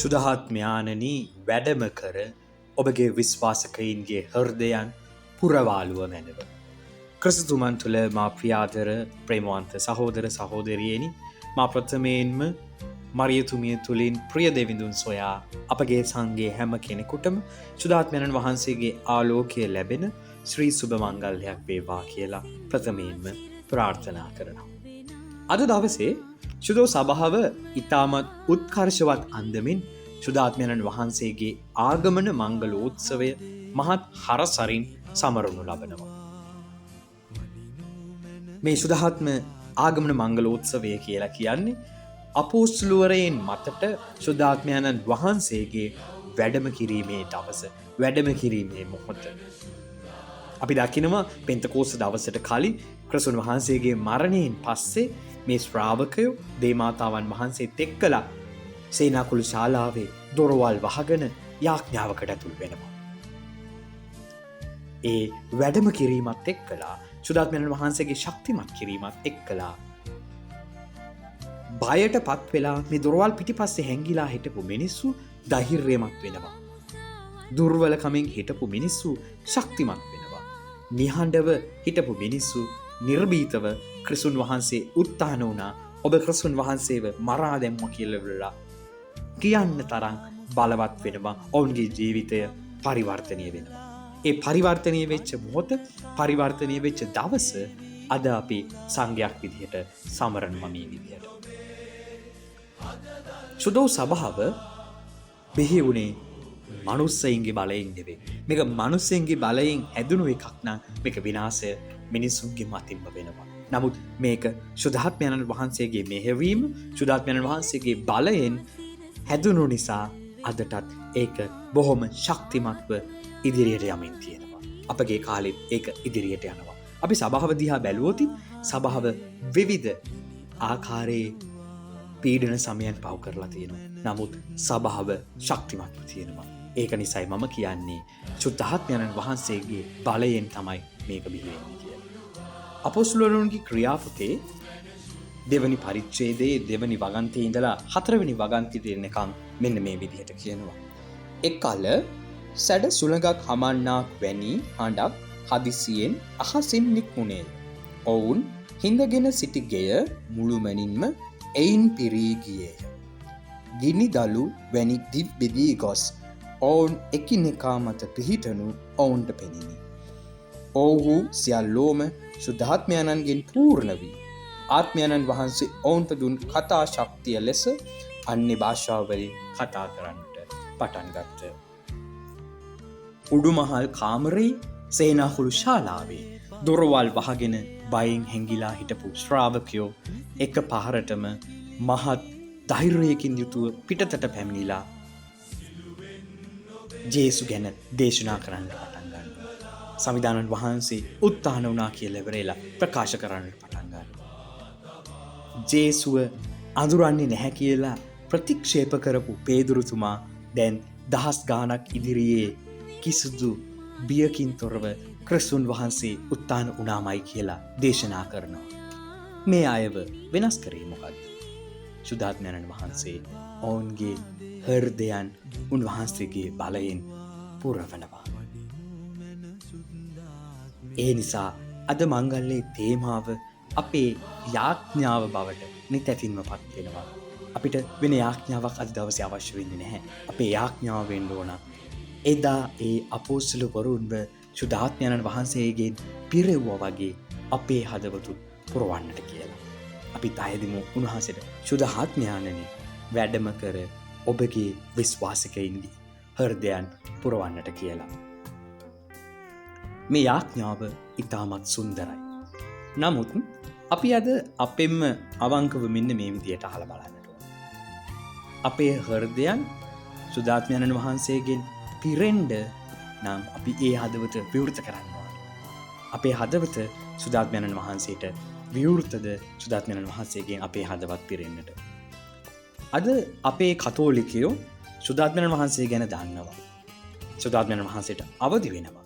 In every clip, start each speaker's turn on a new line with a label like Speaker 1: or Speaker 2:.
Speaker 1: සුදහත්මයානනී වැඩම කර ඔබගේ විශ්වාසකයින්ගේ හෘදයන් පුරවාලුව මැනව. ක්‍රිස්තුමන් තුළ මා ප්‍රියාදර ප්‍රේමවන්ත සහෝදර සහෝදරියනි මා ප්‍රථමයෙන්ම මරියතුමිය තුළින් ප්‍රිය දෙවිඳුන් සොයා අපගේ සංගේ හැම කෙනෙකුටම සුදාත්මයණන් වහන්සේගේ ආලෝකය ලැබෙන ශ්‍රී සුභ මංගල්‍යයක් වේවා කියලා ප්‍රථමයෙන්ම ප්‍රාර්ථනා කරනවා. අද දවසේ ශුදෝ සභාව ඉතාමත් උත්කර්ෂවත් අන්දමින් සුදාත්මයණන් වහන්සේගේ ආගමන මංගලෝත්සවය මහත් හරසරින් සමරනු ලබනවා. මේ සුදහත්ම ආගමන මංගලෝත්සවය කියලා කියන්නේ අපෝස්තලවරයන් මතට සුදාත්මයණන් වහන්සේගේ වැඩම කිරීමේ දවස, වැඩම කිරීමේ මොහොත. අපි දකිනවා පෙන්තකෝස්ත දවසට කලින් ක්‍රිස්තුන් වහන්සේගේ මරණයෙන් පස්සේ මේ ශ්‍රාවකයෝ දේවමාතාවන් වහන්සේත් එක්කලා සේනාකුළු ශාලාවේ දොරවල් වහගෙන යාඥාවකට ඇතුල් වෙනවා. ඒ වැඩම කිරීමත් එක්කලා සුදාත්මයණන් වහන්සේගේ ශක්තිමත් කිරීමත් එක්කලා බයට පත් වෙලා මේ දොරවල් පිටිපස්සේ හැංගිලා හිටපු මිනිස්සු ධෛර්යමත් වෙනවා. දුර්වලකමින් හිටපු මිනිස්සු ශක්තිමත් වෙනවා. නිහඬව හිටපු මිනිස්සු නිර්භීතව ක්‍රිස්තුන් වහන්සේ උත්ථාන වුණා. ඔබ ක්‍රිස්තුන් වහන්සේව මරා දැම්මා කියලා කියන්න තරම් බලවත් වෙනවා. ඔවුන්ගේ ජීවිතය පරිවර්තනය වෙනවා. ඒ පරිවර්තනය වෙච්ච මොහොත, පරිවර්තනය වෙච්ච දවස අද අපි සංඝයක් විදිහට සමරනවා මේ විදිහට. සුදෝ සභාව බිහි වුණේ මනුස්සයින්ගේ බලයෙන් නෙවෙයි. මේක මනුස්සයින්ගේ බලයෙන් හැදුණු එකක් නම් මේක විනාශය මිනිසුන්ගේ මතින්ම වෙනවා. නමුත් මේක සුදාත්මයණන් වහන්සේගේ මෙහෙවීම, සුදාත්මයණන් වහන්සේගේ බලයෙන් හැදුණු නිසා අදටත් ඒක බොහොම ශක්තිමත්ව ඉදිරියට යමින් තියෙනවා. අපගේ කාලෙත් ඒක ඉදිරියට යනවා. අපි සභාව දිහා බැලුවොත් සභාව විවිධ ආකාරයේ පීඩන සමයන් පව් කරලා තියෙනවා. නමුත් සභාව ශක්තිමත්ව තියෙනවා. ඒක නිසයි මම කියන්නේ සුදාත්මයණන් වහන්සේගේ බලයෙන් තමයි මේක බිහි වෙන්නේ කියලා. අපොස්තලවරුන්ගේ ක්‍රියාපොතේ දෙවනි පරිච්ඡේදයේ දෙවනි වගන්තියේ ඉඳලා හතරවෙනි වගන්තියට එනකම් මෙන්න මේ විදිහට කියනවා. එකල සැඩ සුළඟක් හමන්නාක් වැනි හඬක් හදිසියෙන් අහසින් නික්මුණේ. ඔවුන් හිඳගෙන සිටි ගෙය මුළුමනින්ම එයින් පිරී ගියේය. ගිනි දළු වැනි දිව් බෙදී ගොස් ඔවුන් එකිනෙකා මත පිහිටනු ඔවුන්ට පෙනිනි. ඔවුහු සියල්ලෝම සුදාත්මයණන්ගෙන් පූර්ණ වී ආත්මයණන් වහන්සේ ඔවුන්ට දුන් කතා ශක්තිය ලෙස අන්‍ය භාෂාවලින් කතා කරන්නට පටන් ගත්තා. උඩුමහල් කාමරේ සේනාකුළු ශාලාවේ දොරවල් වහගෙන බයෙන් හැංගිලා හිටපු ශ්‍රාවකයෝ එක පහරටම මහත් ධෛර්යයකින් යුතුව පිටතට පැමිණිලා ජේසු ගැන දේශනා කරන්න පටන් ගන්නවා. සංවිධානන් වහන්සේ උත්ථාන වුණා කියලා ඉවරලා ප්‍රකාශ කරන්නට පටන් ගන්නවා. ජේසුව අඳුරන්නේ නැහැ කියලා ප්‍රතික්ෂේප කරපු පේදුරුතුමා දැන් දහස් ගාණක් ඉදිරියේ කිසිදු බියකින් තොරව ක්‍රිස්තුන් වහන්සේ උත්ථාන වුණාමයි කියලා දේශනා කරනවා. මේ අයව වෙනස් කරේ මොකද්ද? සුදාත්මයණන් වහන්සේ ඔවුන්ගේ හෘදයන් උන්වහන්සේගේ බලයෙන් පුරවනවා. ඒ නිසා අද මංගල්‍යයේ තේමාව අපේ යාඥාව බවට නිතැතින්ම පත් වෙනවා. අපිට වෙන යාඥාවක් අද දවසේ අවශ්‍ය වෙන්නේ නැහැ. අපේ යාඥාව වෙන්න ඕන එදා ඒ අපොස්තලවරුන්ව සුදාත්මයණන් වහන්සේගෙන් පිරෙව්වා වගේ අපේ හදවතුත් පුරවන්නට කියලා. අපි තයදිමු උන්වහන්සේට සුදාත්මයණනි වැඩම කර ඔබගේ විශ්වාසිකයින්ගේ හෘදයන් පුරවන්නට කියලා. මේ යාඥාව ඉතාමත් සුන්දරයි. නමුත් අපි අද අපෙන්ම අවංකව මෙන්න මේ විදියට අහලා බලන්නට ඕන. අපේ හෘදයන් සුදාත්මයණන් වහන්සේගෙන් පිරෙන්න නම් අපි ඒ හදවත විවෘත කරන්න ඕන. අපේ හදවත සුදාත්මයණන් වහන්සේට විවෘතද සුදාත්මයණන් වහන්සේගෙන් අපේ හදවත් පිරෙන්නට. අද අපේ කතෝලිකයෝ සුදාත්මයණන් වහන්සේ ගැන දන්නවා. සුදාත්මයණන් වහන්සේට අවදි වෙනවා.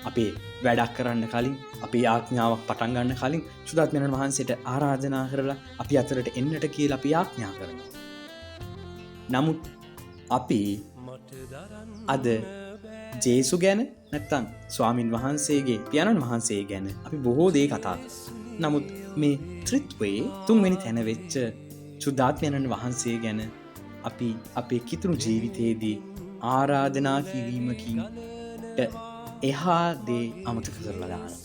Speaker 1: අපේ වැඩක් කරන්න කලින්, අපේ ආඥාවක් පටන් ගන්න කලින් සුදාත්මයණන් වහන්සේට ආරාධනා කරලා අපි අතරට එන්නට කියලා අපි ආඥා කරනවා. නමුත් අපි අද ජේසු ගැන නැත්තං ස්වාමින් වහන්සේගේ පියාණන් වහන්සේ ගැන අපි බොහෝ දේ කතා කරනවා. නමුත් මේ ත්‍රිත්වයේ තුන්වෙනි තැන වෙච්ච සුද්ධාත්මයන්න් වහන්සේ ගැන අපි අපේ කිතුණු ජීවිතයේදී ආරාධනා කිරීමකින් එහා දේ අමතක කරලා දානවා.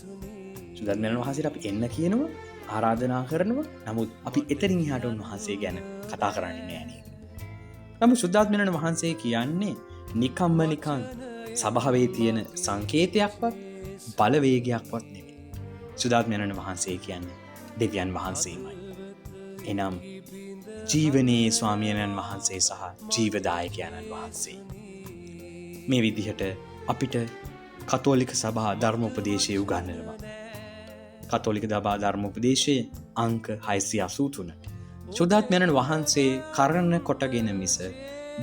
Speaker 1: සුද්ධාත්මයන්න් වහන්සේට අපි එන්න කියනවා, ආරාධනා කරනවා. නමුත් අපි එතනින් එහාට උන්වහන්සේ ගැන කතා කරන්නේ නෑ නේද? නමුත් සුද්ධාත්මයන්න් වහන්සේ කියන්නේ නිකම්ම නිකං සභාවේ තියෙන සංකේතයක්වත් බලවේගයක්වත් නෙමෙයි. සුද්ධාත්මයන්න් වහන්සේ කියන්නේ දෙවියන් වහන්සේමයි. එනම් ජීවනයේ ස්වාමියන්න් වහන්සේ සහ ජීවදායකයන්න් වහන්සේ. මේ විදිහට අපිට කතෝලික සභා ධර්මෝපදේශය උගන්වනවා. කතෝලික සභා ධර්මෝපදේශයේ අංක 683. සුද්ධාත්මයන්න් වහන්සේ කරන කොටගෙන මිස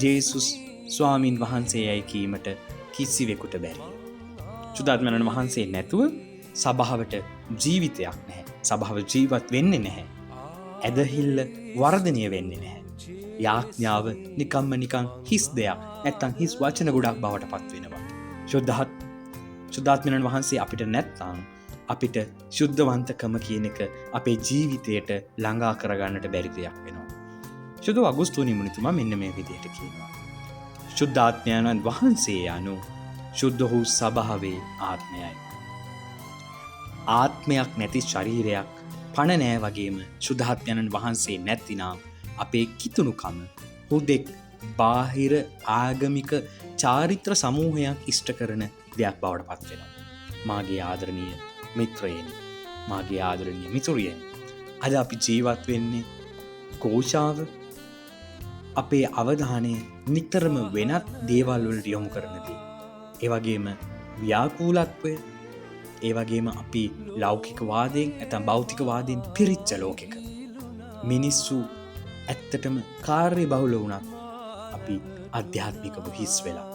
Speaker 1: ජේසුස් ස්වාමින් වහන්සේ යයි කීමට කිසිවෙකුට බැහැ. සුද්ධාත්මයන්න් වහන්සේ නැතුව සභාවට ජීවිතයක් නැහැ. සභාව ජීවත් වෙන්නේ නැහැ. ඇදහිල්ල වර්ධනය වෙන්නේ නැහැ. යාඥාව නිකම්ම නිකං හිස් දෙයක් නැත්තං හිස් වචන ගොඩක් බවට පත් වෙනවා. සුද්ධාත්මයන්න් වහන්සේ අපිට නැත්තං අපිට ශුද්ධවන්තකම කියන එක අපේ ජීවිතයට ළඟා කරගන්නට බැරි දෙයක් වෙනවා. සුදු අගුස්තුනි මුනිතුමා මෙන්න මේ විදිහට කියනවා. ශුද්ධාත්මයන්න් වහන්සේ යනු ශුද්ධ වූ සභාවේ ආත්මයයි. ආත්මයක් නැති ශරීරයක් පණ නෑ වගේම සුද්ධාත්මයන්න් වහන්සේ නැතිනම් අපේ කිතුණුකම හුදෙක් බාහිර ආගමික චාරිත්‍ර සමූහයක් ඉෂ්ට කරන දෙයක් බවට පත් වෙනවා. මාගේ ආදරණීය මිත්‍රයනි, මාගේ ආදරණීය මිතුරියනි, අද අපි ජීවත් වෙන්නේ කෝෂාව අපේ අවධානය නිතරම වෙනත් දේවල් වලට යොමු කරනදී. ඒ වගේම ව්‍යාකූලත්වය, ඒ වගේම අපි ලෞකිකවාදයෙන් නැත්නම් භෞතිකවාදයෙන් පිරිච්ච ලෝකෙක. මිනිස්සු ඇත්තටම කාර්ය බහුල වුණත් අපි අධ්‍යාත්මිකව හිස් වෙලා.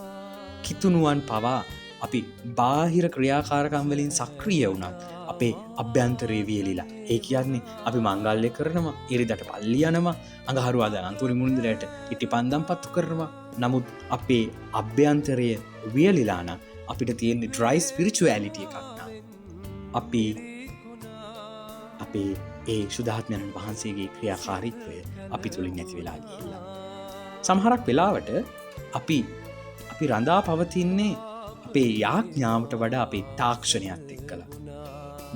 Speaker 1: කිතුණුවන් පවා අපි බාහිර ක්‍රියාකාරකම් වලින් සක්‍රිය වුණත් අපේ අභ්‍යන්තරයේ වියලිලා. ඒ කියන්නේ අපි මංගල්‍ය කරනවා, ඉරිදට පල්ලි යනවා, අඟහරුවාද අන්තුරි මුනිදරයට ඉටිපන්දම් පත්තු කරනවා. නමුත් අපේ අභ්‍යන්තරය වියලිලා නම් අපිට තියෙන ඩ්‍රයි ස්පිරිචුවැලිටි එකක් නම් අපි අපේ ඒ සුද්ධාත්මයන්න් වහන්සේගේ ක්‍රියාකාරීත්වය අපි තුලින් නැති වෙලා ගිහිල්ලා. සමහරක් වෙලාවට අපි රඳා පවතින්නේ අපේ යාඥාවට වඩා අපේ තාක්ෂණයත් එක්කලා.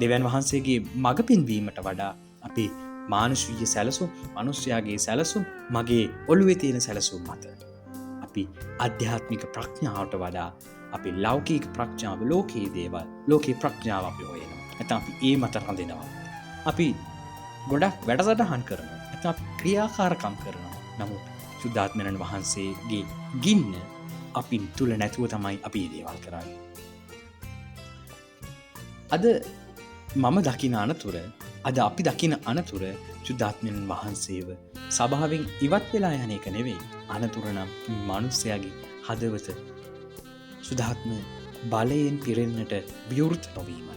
Speaker 1: දෙවියන් වහන්සේගේ මඟ පෙන්වීමට වඩා අපේ මානුෂීය සැලසුම්, මිනිස්යාගේ සැලසුම්, මගේ ඔළුවේ තියෙන සැලසුම් මත අපි ආධ්‍යාත්මික ප්‍රඥාවට වඩා අපි ලෞකික ප්‍රඥාව, ලෝකයේ දේවල්, ලෝකේ ප්‍රඥාව අපි හොයනවා. නැත්නම් අපි ඒ මත රඳිනවා. අපි ගොඩක් වැඩසටහන් කරනවා. නැත්නම් අපි ක්‍රියාකාරකම් කරනවා. නමුත් සුද්ධාත්මයන්න් වහන්සේගේ ගින්න අපි තුල නැතුව තමයි අපි මේ දේවල් කරන්නේ. අද මම දකින අනතුර, අද අපි දකින අනතුර සුද්ධාත්මයන්න් වහන්සේව සභාවෙන් ඉවත් වෙලා යන එක නෙවෙයි. අනතුර නම් මිනිස්යාගේ හදවත සුද්ධාත්ම බලයෙන් පිරෙන්නට විවෘත නොවීමයි.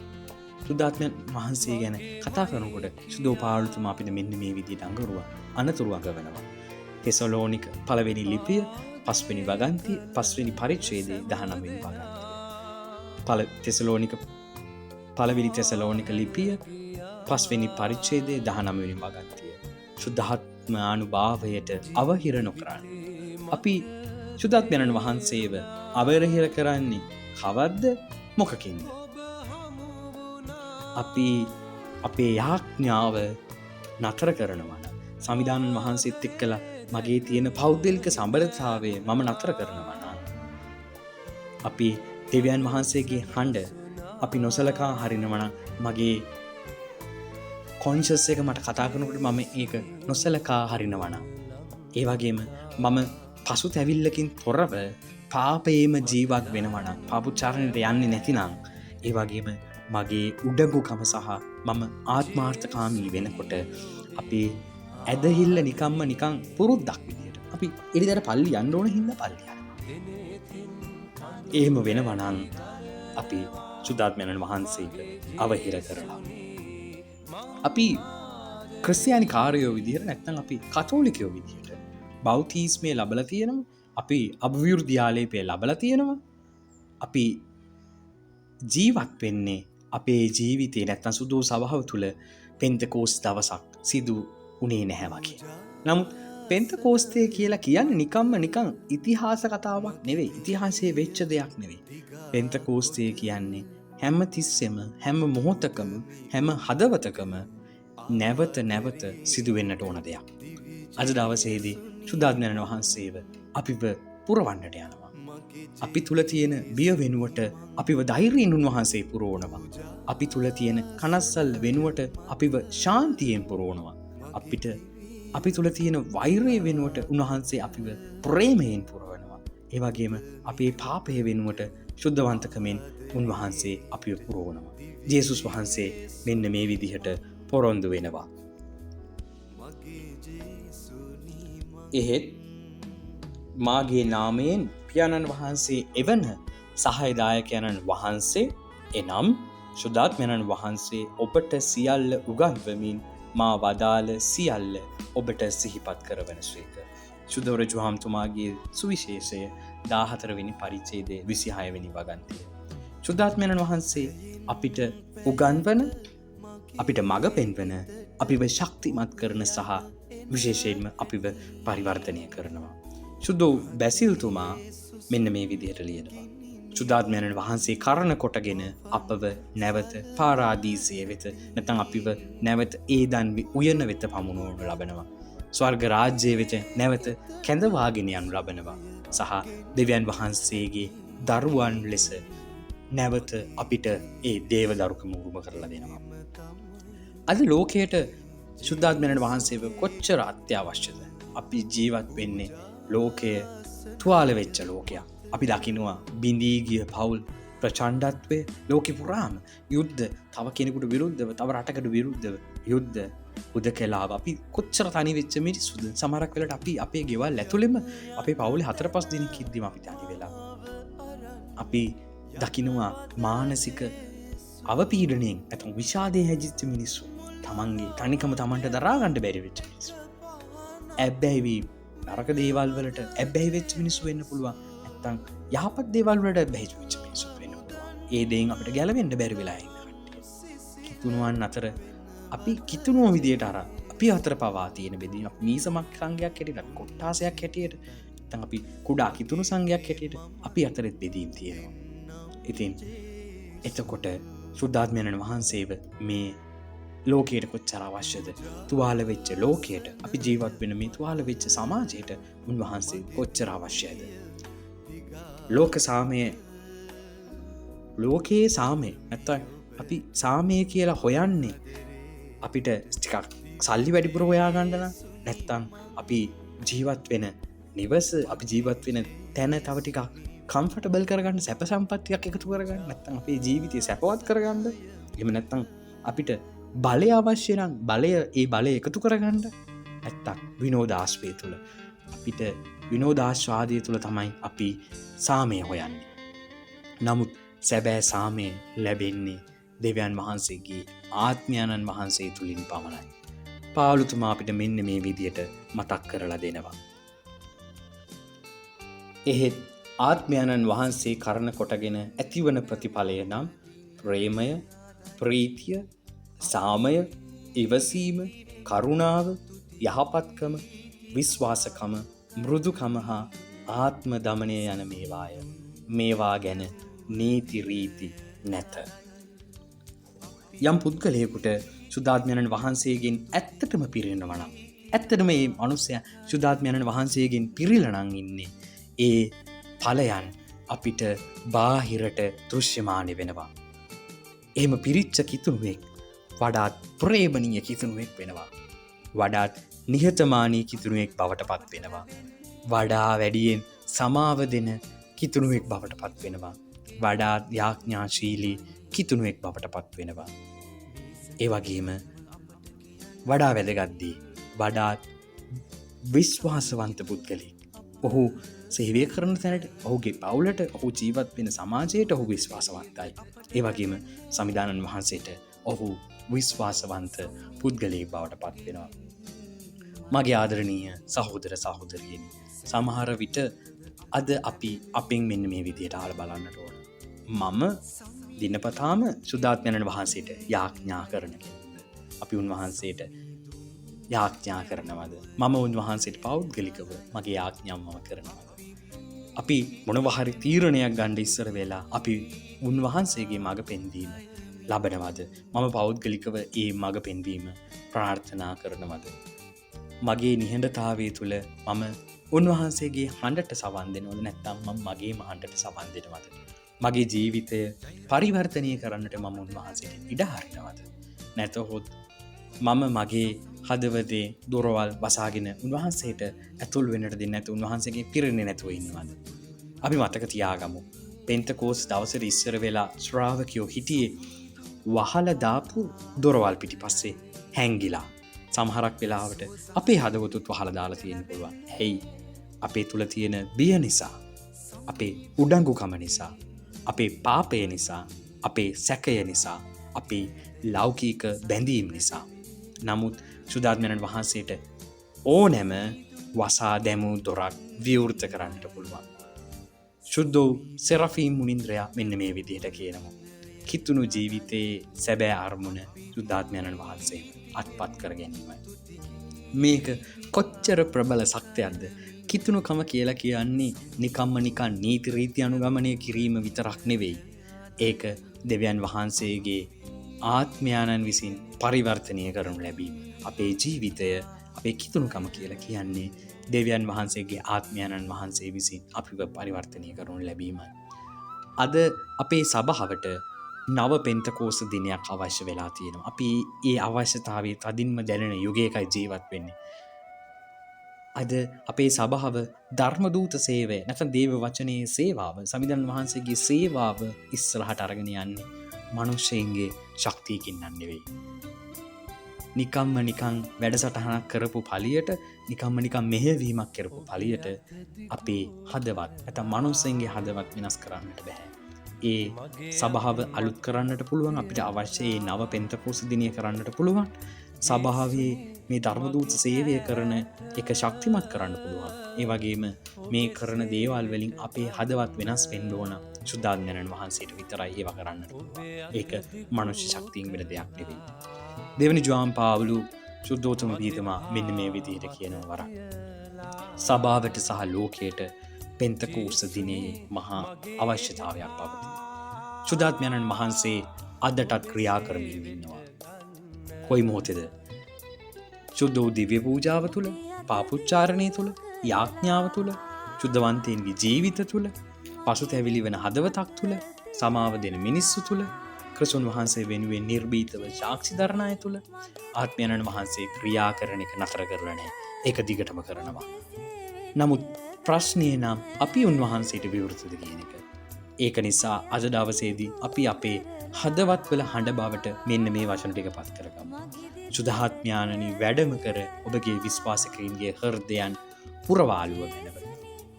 Speaker 1: සුද්ධාත්මයන් වහන්සේ ගැන කතා කරනකොට සුදෝ පාවුල්තුමා අපිට මෙන්න මේ විදිහට අනතුරු අඟවනවා. තෙසලෝනික පළවෙනි ලිපිය 5 වෙනි වගන්තිය 5 වෙනි පරිච්ඡේදයේ 19 වෙනි වගන්තිය. තෙසලෝනික පළවෙනි තෙසලෝනික ලිපිය 5 වෙනි පරිච්ඡේදයේ 19 වෙනි වගන්තිය. සුද්ධාත්ම අනුභවයට අවහිර නොකරන්න. අපි සුද්ධාත්මයන්න් වහන්සේව අවහිර කරන්නේ කවද්ද, මොකකින්ද? අපි අපේ යාඥාව නතර කරනවා නම්, සමිදානන් වහන්සේත් එක්කලා මගේ තියෙන පෞද්ගලික සම්බන්ධතාවය මම නතර කරනවා නම්, අපි දෙවියන් වහන්සේගේ හඬ අපි නොසලකා හරිනවා නම්, මගේ කොන්ෂස් එක මට කතා කරනකොට මම ඒක නොසලකා හරිනවා නම්, ඒ වගේම මම පසුතැවිල්ලකින් තොරව පාපයේම ජීවත් වෙනවා නම්, පාපුච්චාරණයට යන්නේ නැතිනම්, ඒ වගේම මගේ උඩඟුකම සහ මම ආත්මාර්ථකාමී වෙනකොට අපේ ඇදහිල්ල නිකම්ම නිකං පුරුද්දක් විදියට අපි එළිදර පල්ලි යන්න ඕන හින්දා පල්ලි යනවා. එහෙම වෙනවා නම් අපි සුද්ධාත්මයන්න් වහන්සේට අවහිර කරලා. අපි ක්‍රිස්තියානි කාරයෝ විදියට නැත්නම් අපි කතෝලිකයෝ විදියට බෞතිස්මය ලැබලා තියෙනවා. අපි අභිවෘද්ධියාලේපය ලබල තියෙනවා. අපි ජීවත් වෙන්නේ අපේ ජීවිතය නැත්තන් සුදූ සභාව තුළ පෙන්තකෝස් දවසක් සිදු උනේ නැහැ වගේ. නමුත් පෙන්තකෝස්තය කියලා කියන්න නිකම්ම නිකං ඉතිහාස කතාවක් නෙවෙයි, ඉතිහාසයේ වෙච්ච දෙයක් නෙවෙයි. පෙන්තකෝස්තය කියන්නේ හැම තිස්සෙම හැම මොහොතකම හැම හදවතකම නැවත සිදුවෙන්නට ඕන දෙයක්. අද දවසේදී සුද්ධාත්මයන් වහන්සේව අපිව පුරවන්නට යනවා. අපි තුළ තියෙන බිය වෙනුවට අපිව ධෛර්යයෙන් උන්වහන්සේ පුරවනවා. අපි තුළ තියෙන කනස්සල් වෙනුවට අපිව ශාන්තියෙන් පුරවනවා. අපි තුළ තියෙන වෛරය වෙනුවට උන්වහන්සේ අපිව ප්‍රේමයෙන් පුරවනවා. ඒ වගේම අපේ පාපය වෙනුවට ශුද්ධවන්තකමෙන් උන්වහන්සේ අපිව පුරවනවා. ජේසුස් වහන්සේ මෙන්න මේ විදිහට පොරොන්දු වෙනවා. එහෙත් මාගේ නාමයෙන් පියාණන් වහන්සේ එවන සහයදායකයණන් වහන්සේ එනම් ශුද්ධාත්මයණන් වහන්සේ ඔබට සියල්ල උගන්වමින් මා වදාළ සියල්ල ඔබට සිහිපත් කරවන සේක. ශුද්ධවරජු හාමුදුරුවෝගේ සුවිශේෂය 14 වෙනි පරිච්ඡේදයේ 26 වෙනි වගන්තිය. ශුද්ධාත්මයණන් වහන්සේ අපිට උගන්වන, අපිට මඟ පෙන්වන, අපිව ශක්තිමත් කරන සහ විශේෂයෙන්ම අපිව පරිවර්තනය කරනවා. ශුද්ධ බැසිල්තුමා මෙන්න මේ විදිහට ලියනවා. ශුද්ධාත්මයණන් වහන්සේ කරණ කොටගෙන අපව නැවත පාරාදීසය වෙත නැත්නම් අපිව නැවත ඒදන් උයන වෙත පමුණවනු ලබනවා. ස්වර්ග රාජ්‍යය වෙත නැවත කැඳවාගෙන යනු ලබනවා. සහ දෙවියන් වහන්සේගේ දරුවන් ලෙස නැවත අපිට ඒ දේවදරුකම උරුම කරලා දෙනවා. අද ලෝකයට ශුද්ධාත්මයණන් වහන්සේව කොච්චර අත්‍යවශ්‍යද? අපි ජීවත් වෙන්නේ ලෝකය තුවාල වෙච්ච ලෝකයක්. අපි දකිනවා බිඳී ගිය පවුල් ප්‍රචණ්ඩත්වය ලෝකෙ පුරාම යුද්ධ, තව කෙනෙකුට විරුද්ධව, තව රටකට විරුද්ධව යුද්ධ, හුදකලාව. අපි කොච්චර තනි වෙච්ච මිනිස්සුද? සමහරක් වෙලට අපි අපේ ගෙවල් ඇතුළෙම අපේ පවුලේ 4-5 දිනක් ඉද්දිම අපි තනි වෙලා. අපි දකිනවා මානසික අවපීඩනයෙන් නැත්නම් විෂාදයෙන් හැදිච්ච මිනිස්සු. තමන්ගේ තනිකම තමන්ට දරා ගන්න බැරි වෙච්ච මිනිස්සු. ඇබ්බැහි නරක දේවල් වලට ඇබ්බැහි වෙච්ච මිනිස්සු වෙන්න පුළුවන්. නැත්නම් යහපත් දේවල් වලට ඇබ්බැහි වෙච්ච මිනිස්සු වෙන්න පුළුවන්. ඒ දෙයින් අපිට ගැලවෙන්න බැරි වෙලා ඉන්න කට්ටිය. කිතුණුවන් අතර අපි කිතුණුව විදියට අර අපි අතර පවා තියෙන බෙදීම අපි මීසමක් සංඝයක් හැටියට, කොට්ටාසයක් හැටියට, නැත්නම් අපි කුඩා කිතුණු සංඝයක් හැටියට අපි අතරෙත් බෙදීම් තියෙනවා. ඉතින් එතකොට ශුද්ධාත්මයණන් වහන්සේව මේ ලෝකයට කොච්චර අවශ්‍යද? තුවාල වෙච්ච ලෝකයට, අපි ජීවත් වෙන මේ තුවාල වෙච්ච සමාජයට උන්වහන්සේ කොච්චර අවශ්‍යද? ලෝකයේ සාමය නැත්නම් අපි සාමය කියලා හොයන්නේ අපිට ටිකක් සල්ලි වැඩිපුර හොයා ගන්න නම්, නැත්නම් අපි ජීවත් වෙන නිවස, අපි ජීවත් වෙන තැන තව ටිකක් කම්ෆර්ටබල් කරගන්න, සැප සම්පත්තියක් එකතු කරගන්න, නැත්නම් අපේ ජීවිතය සැපවත් කරගන්න. එහෙම නැත්නම් අපිට බලය අවශ්‍ය නම් ඒ බලය එකතු කරගන්න. නැත්තම් විනෝදාශ්‍රය තුළ අපිට විනෝදාස්වාදය තුළ තමයි අපි සාමය හොයන්නේ. නමුත් සැබෑ සාමය ලැබෙන්නේ දෙවියන් වහන්සේගේ ආත්මයන්න් වහන්සේ තුලින් පමණයි. පාවුලුතුමා අපිට මෙන්න මේ විදියට මතක් කරලා දෙනවා. එහෙත් ආත්මයන්න් වහන්සේ කරන කොටගෙන ඇතිවන ප්‍රතිඵලය නම් ප්‍රේමය, ප්‍රීතිය, සාමය, ඉවසීම, කරුණාව, යහපත්කම, විශ්වාසකම, මෘදුකම හා ආත්ම දමනය යන මේවාය. මේවා ගැන නීති රීති නැත. යම් පුද්ගලයෙකුට ශුද්ධාත්මයණන් වහන්සේගෙන් ඇත්තටම පිරෙනවා නම්, ඇත්තටම මේ මනුස්සයා ශුද්ධාත්මයණන් වහන්සේගෙන් පිරිලා නම් ඉන්නේ, ඒ ඵලයන් අපිට බාහිරට දෘශ්‍යමාන වෙනවා. එහෙම පිරිච්ච කිතුණුවෙක් වඩාත් ප්‍රේමණීය කිතුණුවෙක් වෙනවා. වඩාත් නිහතමානී කිතුණුවෙක් බවට පත් වෙනවා. වඩා වැඩියෙන් සමාව දෙන කිතුණුවෙක් බවට පත් වෙනවා. වඩාත් යාඥාශීලී කිතුණුවෙක් බවට පත් වෙනවා. ඒ වගේම වඩා වැදගත්දී වඩාත් විශ්වාසවන්ත පුද්ගලෙක්. ඔහු සේවය කරන තැනට, ඔහුගේ පවුලට, ඔහු ජීවත් වෙන සමාජයට ඔහු විශ්වාසවන්තයි. ඒ වගේම සමිදානන් වහන්සේට ඔහු විශ්වාසවන්ත පුද්ගලයෙක් බවට පත් වෙනවා. මගේ ආදරණීය සහෝදර සහෝදරියනි, සමහර විට අද අපි අපෙන් මෙන්න මේ විදියට ආල බලන්නට ඕන. මම දිනපතාම සුද්ධාත්මයණන් වහන්සේට යාඥා කරන කෙනෙක්ද? අපි උන්වහන්සේට යාඥා කරනවද? මම උන්වහන්සේට පෞද්ගලිකව මගේ යාඥාව මම කරනවද? අපි මොනවා හරි තීරණයක් ගන්න ඉස්සර වෙලා අපි උන්වහන්සේගේ මඟ පෙන්වීම ලබනවද? මම පෞද්ගලිකව ඒ මඟ පෙන්වීම ප්‍රාර්ථනා කරනවද? මගේ නිහඬතාවය තුළ මම උන්වහන්සේගේ හඬට සවන් දෙනවද? නැත්නම් මම මගේම හඬට සවන් දෙනවද? මගේ ජීවිතය පරිවර්තනය කරන්නට මම උන්වහන්සේට ඉඩ හරිනවද? නැතහොත් මම මගේ හදවතේ දොරවල් වසාගෙන උන්වහන්සේට ඇතුල් වෙන්නට දෙන්නේ නැතුව උන්වහන්සේගේ පිරෙන්නේ නැතුව ඉන්නවද? අපි මතක තියාගමු. පෙන්තකෝස් දවසට ඉස්සර වෙලා ශ්‍රාවකයෝ හිටියේ වහලා දාපු දොරවල් පිටිපස්සේ හැංගිලා. සමහරක් වෙලාවට අපේ හදවතුත් වහලා දාලා තියෙන්න පුළුවන්. ඇයි? අපේ තුල තියෙන බිය නිසා, අපේ උඩඟුකම නිසා, අපේ පාපය නිසා, අපේ සැකය නිසා, අපේ ලෞකික බැඳීම් නිසා. නමුත් සුද්ධාත්මයණන් වහන්සේට ඕනෑම වසා දැමූ දොරක් විවෘත කරන්නට පුළුවන්. සුද්ධෝ සෙරෆීම් මුනින්ද්‍රයා මෙන්න මේ විදිහට කියනවා. කිතුණු ජීවිතයේ සැබෑ අරමුණ සුද්ධාත්මයණන් වහන්සේ අත්පත් කර ගැනීමයි. මේක කොච්චර ප්‍රබල ශක්තියක්ද? කිතුණුකම කියලා කියන්නේ නිකම්ම නිකන් නීති රීති අනුගමනය කිරීම විතරක් නෙවෙයි. ඒක දෙවියන් වහන්සේගේ ආත්මයාණන් විසින් පරිවර්තනය කරනු ලැබීම. අපේ ජීවිතය අපේ කිතුණුකම කියලා කියන්නේ දෙවියන් වහන්සේගේ ආත්මයාණන් වහන්සේ විසින් අපිව පරිවර්තනය කරනු ලැබීමයි. අද අපේ සභාවට නව පෙන්තකෝස් දිනයක් අවශ්‍ය වෙලා තියෙනවා. අපි ඒ අවශ්‍යතාවය තදින්ම දැනෙන යුගයකයි ජීවත් වෙන්නේ. අද අපේ සභාව ධර්මදූත සේවය නැත්නම් දේව වචනේ සේවාව, සමිඳුන් වහන්සේගේ සේවාව ඉස්සරහට අරගෙන යන්නේ මනුෂ්‍යයන්ගේ ශක්තියකින් නෙවෙයි. නිකම්ම නිකං වැඩසටහනක් කරපු පළියට, නිකම්ම නිකං මෙහෙවීමක් කරපු පළියට අපේ හදවත් නැත්නම් මනුස්සයන්ගේ හදවත් වෙනස් කරන්නට බෑ. ඒ සභාව අලුත් කරන්නට පුළුවන්. අපිට අවශ්‍ය ඒ නව පෙන්තකෝස් දිනය කරන්නට පුළුවන්. සභාවේ මේ ධර්මදූත සේවය කරන එක ශක්තිමත් කරන්න පුළුවන්. ඒ වගේම මේ කරන දේවල් වලින් අපේ හදවත් වෙනස් වෙන්න ඕන. සුද්ධාත්මයණන් වහන්සේට විතරයි ඒව කරන්නට පුළුවන්. ඒක මනුෂ්‍ය ශක්තියෙන් වෙන දෙයක් නෙවෙයි. දෙවනි ජෝහන් පාවුලු සුද්ධෝතම පියතුමා මෙන්න මේ විදිහට කියනවා වරක්. සභාවට සහ ලෝකයට පෙන්තකෝස් දිනේ මහා අවශ්‍යතාවයක් පවතී. සුද්ධාත්මයණන් වහන්සේ අදටත් ක්‍රියා කරමින් ඉන්නවා. කොයි මොහොතේද? සුද්ධ වූ දිව්‍ය පූජාව තුළ, පාපුච්චාරණය තුළ, යාඥාව තුළ, සුද්ධවන්තයන්ගේ ජීවිත තුළ, පසුතැවිලි වෙන හදවතක් තුළ, සමාව දෙන මිනිස්සු තුළ, ක්‍රිස්තුන් වහන්සේ වෙනුවෙන් නිර්භීතව සාක්ෂි දරන අය තුළ ආත්මයණන් වහන්සේ ක්‍රියා කරන එක නතර කරලා නැහැ. ඒක දිගටම කරනවා. නමුත් ප්‍රශ්නය නම් අපි උන්වහන්සේට විවෘතද කියන එක. ඒක නිසා අද දවසේදී අපි අපේ හදවත්වල හඬ බවට මෙන්න මේ වචන ටික පත් කරගමු. සුද්ධාත්මයාණනි වැඩම කර ඔබගේ විශ්වාසිකයින්ගේ හෘදයන් පුරවාලුව වෙනව.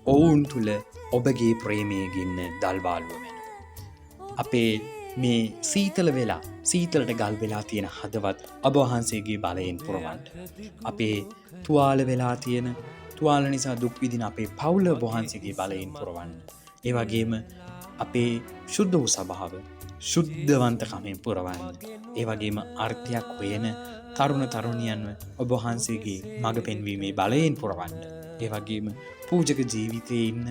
Speaker 1: ඔවුන් තුල ඔබගේ ප්‍රේමයේ ගින්න දල්වාලුව වෙනව. අපේ මේ සීතල වෙලා සීතලට ගල් වෙලා තියෙන හදවත් ඔබ වහන්සේගේ බලයෙන් පුරවන්න. අපේ තුවාල වෙලා තියෙන තුවාල නිසා දුක් විඳින අපේ පවුල ඔබ වහන්සේගේ බලයෙන් පුරවන්න. ඒ වගේම අපේ ශුද්ධ වූ සභාව ශුද්ධවන්තකමෙන් පුරවන්න. ඒ වගේම අර්ථයක් හොයන තරුණ තරුණියන්ව ඔබ වහන්සේගේ මඟ පෙන්වීමේ බලයෙන් පුරවන්න. ඒ වගේම පූජක ජීවිතයේ ඉන්න,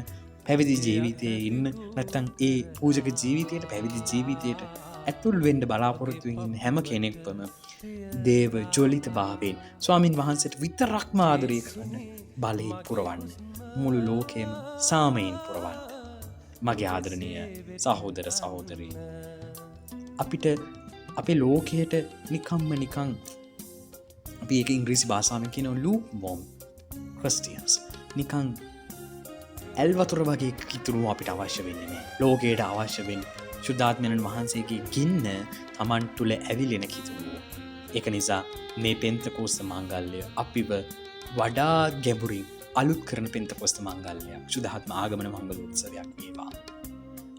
Speaker 1: පැවිදි ජීවිතයේ ඉන්න, නැත්නම් ඒ පූජක ජීවිතයට පැවිදි ජීවිතයට ඇතුල් වෙන්න බලාපොරොත්තු වෙන හැම කෙනෙක්වම දේව ජොලිත භාවයෙන් ස්වාමින් වහන්සේට විතරක්ම ආදරය කරන්න බලයෙන් පුරවන්න. මුළු ලෝකෙම සාමයෙන් පුරවන්න. මගේ ආදරණීය සහෝදර සහෝදරී, අපිට අපේ ලෝකයට නිකන් අපි ඒක ඉංග්‍රීසි භාෂාවෙන් කියනවා lukewarm Christians. නිකන් ඇල් වතුර වගේ කිතුරු අපිට අවශ්‍ය වෙන්නේ නැහැ. ලෝකයට අවශ්‍ය වෙන්නේ සුද්ධාත්මයණන් වහන්සේගේ ගින්න Taman තුල ඇවිලෙන කිතුරුව. ඒක නිසා මේ පෙන්තකෝස්ත මංගල්‍ය අපිව වඩා ගැඹුරින් අලුත් කරන පෙන්තකෝස්ත මංගල්‍යයක්, සුද්ධාත්ම ආගමන මංගල උත්සවයක් වේවා.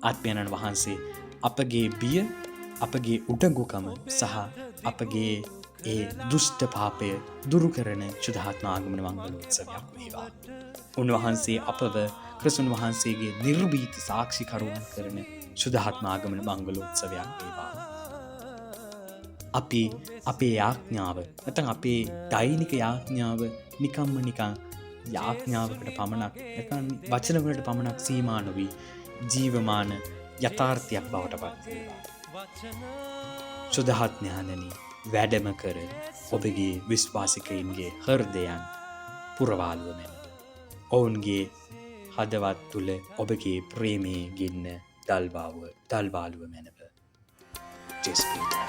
Speaker 1: ආත්මයණන් වහන්සේ අපගේ බිය, අපගේ උඩඟුකම සහ අපගේ ඒ දුෂ්ට පාපය දුරු කරන සුද්ධාත්ම ආගමන මංගල උත්සවයක් වේවා. උන්වහන්සේ අපව ක්‍රිස්තුන් වහන්සේගේ නිර්භීත සාක්ෂිකරුවන් කරන සුදහත්ම ආගමන මංගලෝත්සවයක් වේවා. අපි අපේ යාඥාව නැත්නම් අපේ දෛනික යාඥාව නිකම්ම නිකන් යාඥාවකට පමණක් නැත්නම් වචනවලට පමණක් සීමා නොවි ජීවමාන යථාර්ථයක් බවට පත් වේවා. සුදහත් ඥානනි වැඩම කර ඔබගේ විශ්වාසිකයින්ගේ හෘදයන් පුරවාලුව මෙන්ම ඔවුන්ගේ හදවත් තුළ ඔබගේ ප්‍රේමයේ ගින්න දල්වාලුව මැනව. ජෙස්පීට